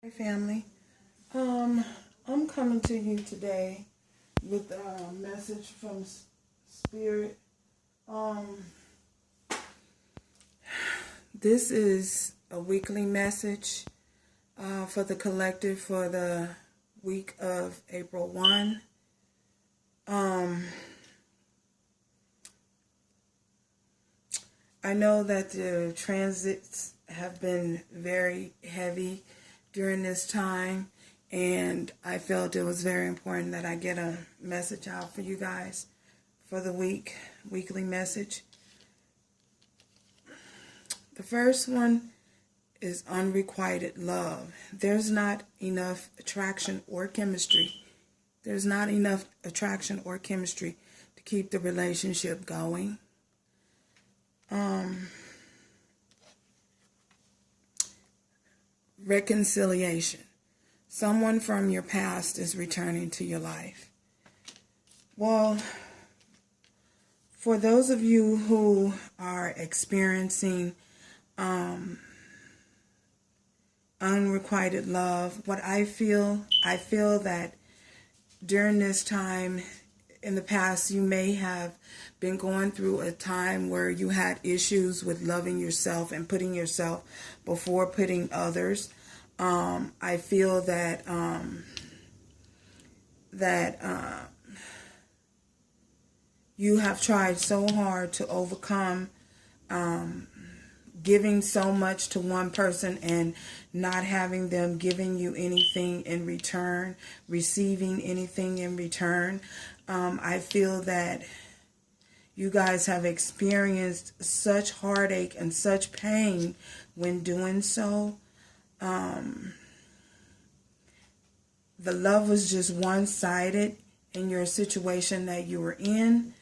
Hi family. I'm coming to you today with a message from Spirit. This is a weekly message for the collective for the week of April 1. I know that the transits have been very heavy during this time, and I felt it was very important that I get a message out for you guys for the weekly message. The first one is unrequited love. There's not enough attraction or chemistry. There's not enough attraction or chemistry to keep the relationship going. Reconciliation. Someone from your past is returning to your life. Well, for those of you who are experiencing unrequited love, what I feel that during this time in the past, you may have been going through a time where you had issues with loving yourself and putting yourself before putting others. I feel that you have tried so hard to overcome giving so much to one person and not having them giving you anything in return, receiving anything in return. I feel that you guys have experienced such heartache and such pain when doing so. The love was just one-sided in your situation that you were in.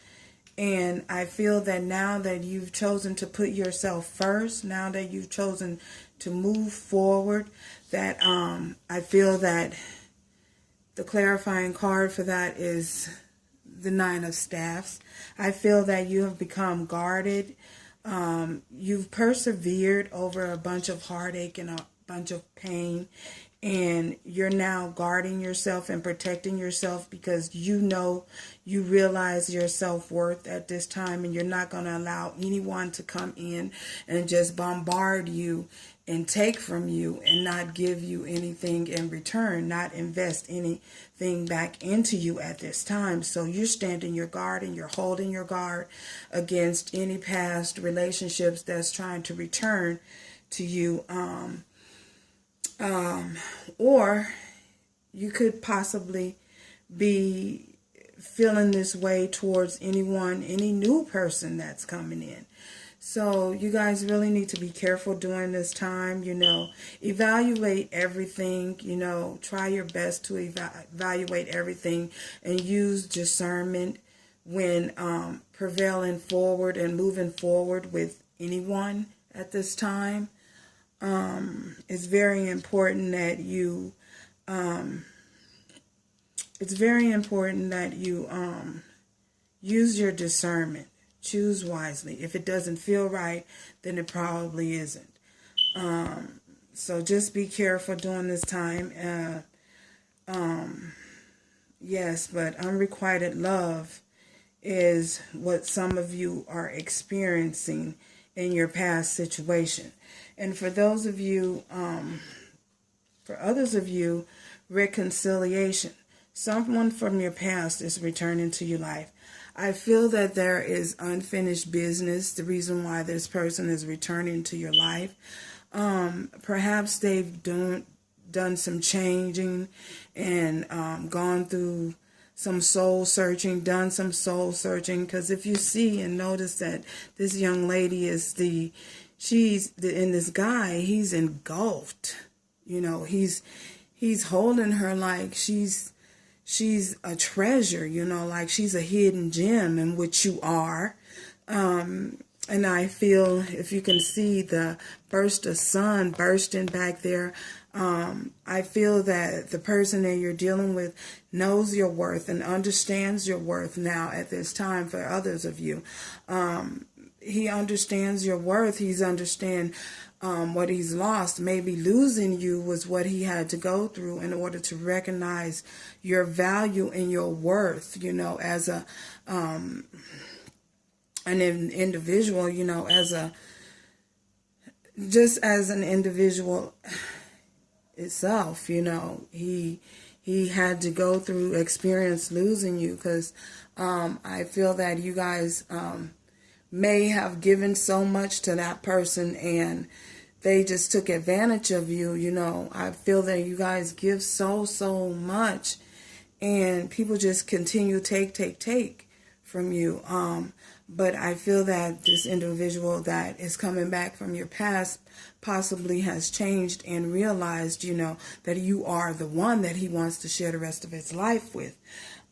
And I feel that now that you've chosen to put yourself first, now that you've chosen to move forward, that I feel that the clarifying card for that is the Nine of Staffs. I feel that you have become guarded. You've persevered over a bunch of heartache and a bunch of pain, and you're now guarding yourself and protecting yourself because you know, you realize your self-worth at this time, and you're not going to allow anyone to come in and just bombard you and take from you and not give you anything in return, not invest anything back into you at this time. So you're standing your guard and you're holding your guard against any past relationships that's trying to return to you. Or you could possibly be feeling this way towards any new person that's coming in. So you guys really need to be careful during this time, evaluate everything, try your best to evaluate everything and use discernment when prevailing forward and moving forward with anyone at this time. It's very important that you use your discernment. Choose wisely. If it doesn't feel right, then it probably isn't. So just be careful during this time. Yes, but unrequited love is what some of you are experiencing in your past situation. And for those of you, for others of you, reconciliation. Someone from your past is returning to your life. I feel that there is unfinished business, the reason why this person is returning to your life. Perhaps they've done some changing and gone through some soul searching, done some soul searching. Because if you see and notice that this young lady is in this guy, he's engulfed. He's holding her like she's a treasure, like she's a hidden gem, in which you are. And I feel, if you can see the burst of sun bursting back there, I feel that the person that you're dealing with knows your worth and understands your worth now at this time. For others of you, he understands your worth. He's understand what he's lost. Maybe losing you was what he had to go through in order to recognize your value and your worth, as an individual, just as an individual itself, he had to go through experience losing you, because I feel that you guys may have given so much to that person and they just took advantage of you. I feel that you guys give so much and people just continue take from you. But I feel that this individual that is coming back from your past possibly has changed and realized, that you are the one that he wants to share the rest of his life with.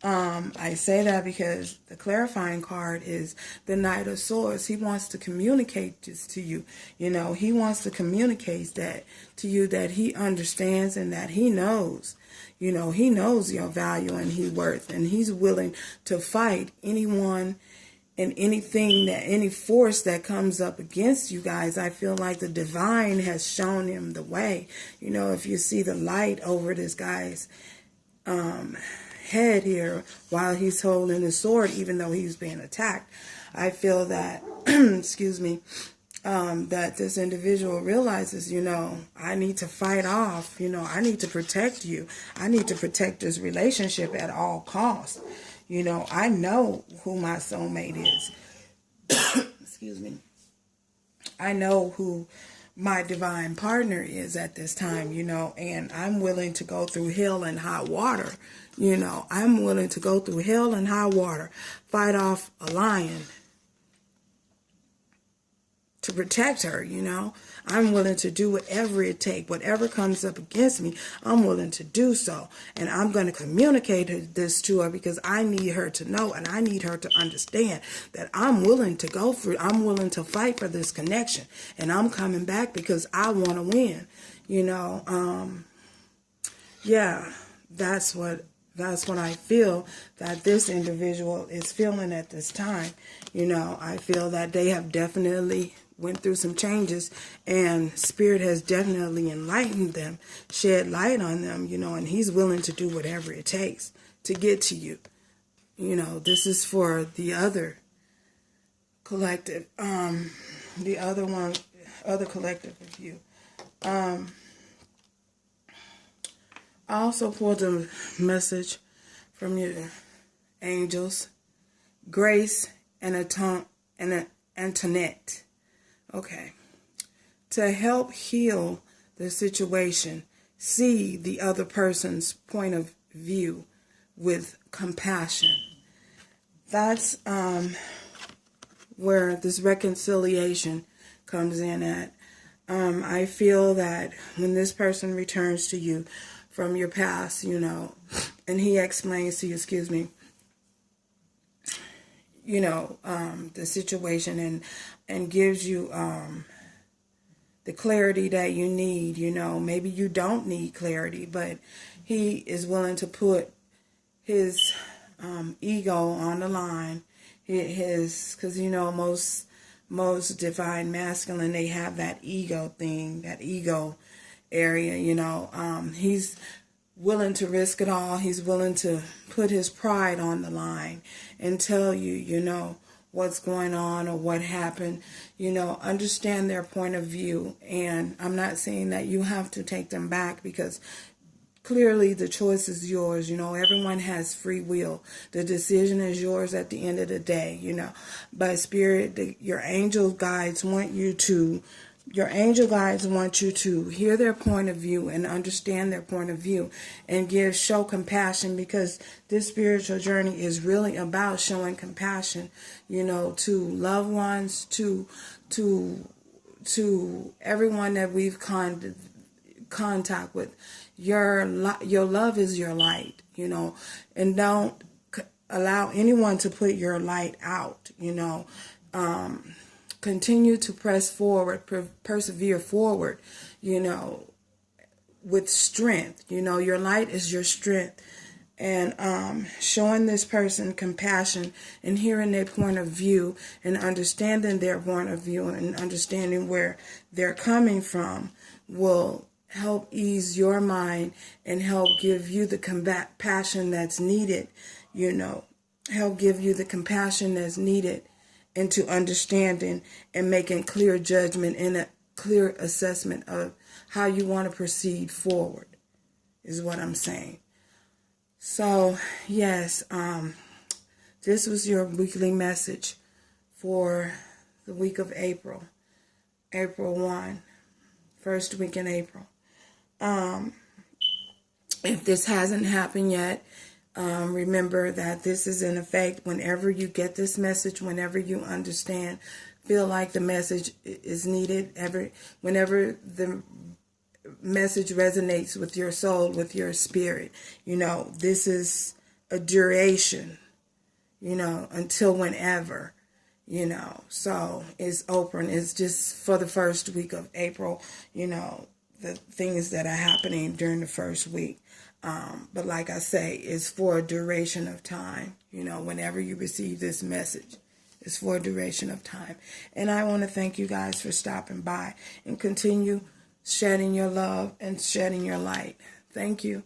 I say that because the clarifying card is the Knight of Swords. He wants to communicate this to you. He wants to communicate that to you, that he understands and that he knows. He knows your value and your worth, and he's willing to fight anyone and anything, that any force that comes up against you guys. I feel like the divine has shown him the way. If you see the light over this guy's head here while he's holding his sword, even though he's being attacked, I feel that excuse me, that this individual realizes, I need to fight off, I need to protect you. I need to protect this relationship at all costs. I know who my soulmate is. Excuse me. I know who my divine partner is at this time, and I'm willing to go through hell and hot water. I'm willing to go through hell and hot water, fight off a lion to protect her. I'm willing to do whatever it takes. Whatever comes up against me, I'm willing to do so. And I'm going to communicate this to her, because I need her to know and I need her to understand that I'm willing to go through. I'm willing to fight for this connection. And I'm coming back because I want to win. Yeah, that's what I feel that this individual is feeling at this time. I feel that they have definitely went through some changes, and Spirit has definitely enlightened them, shed light on them, and he's willing to do whatever it takes to get to you. This is for the other collective, the other collective of you. I also pulled a message from your angels, Grace and Antoinette. Okay. To help heal the situation, see the other person's point of view with compassion. That's where this reconciliation comes in at. I feel that when this person returns to you from your past, and he explains to you, the situation and gives you the clarity that you need. Maybe you don't need clarity, but he is willing to put his ego on the line. Because most divine masculine, they have that ego thing, that ego area. He's willing to risk it all. He's willing to put his pride on the line and tell you, what's going on or what happened. Understand their point of view. And I'm not saying that you have to take them back, because clearly the choice is yours. Everyone has free will. The decision is yours at the end of the day, But Spirit, your angel guides want you to hear their point of view and understand their point of view, and show compassion, because this spiritual journey is really about showing compassion, to loved ones, to everyone that we've contact with. Your love is your light, and don't allow anyone to put your light out, Continue to press forward, persevere forward, with strength. Your light is your strength. and showing this person compassion and hearing their point of view and understanding their point of view and understanding where they're coming from will help ease your mind and help give you the compassion that's needed, help give you the compassion that's needed into understanding and making clear judgment and a clear assessment of how you want to proceed forward, is what I'm saying. So, yes, this was your weekly message for the week of April 1, first week in April. If this hasn't happened yet, remember that this is in effect whenever you get this message, whenever you understand, feel like the message is needed, whenever the message resonates with your soul, with your spirit. This is a duration, until whenever, so it's open. It's just for the first week of April, the things that are happening during the first week. But like I say, it's for a duration of time, whenever you receive this message. It's for a duration of time. And I want to thank you guys for stopping by and continue shedding your love and shedding your light. Thank you.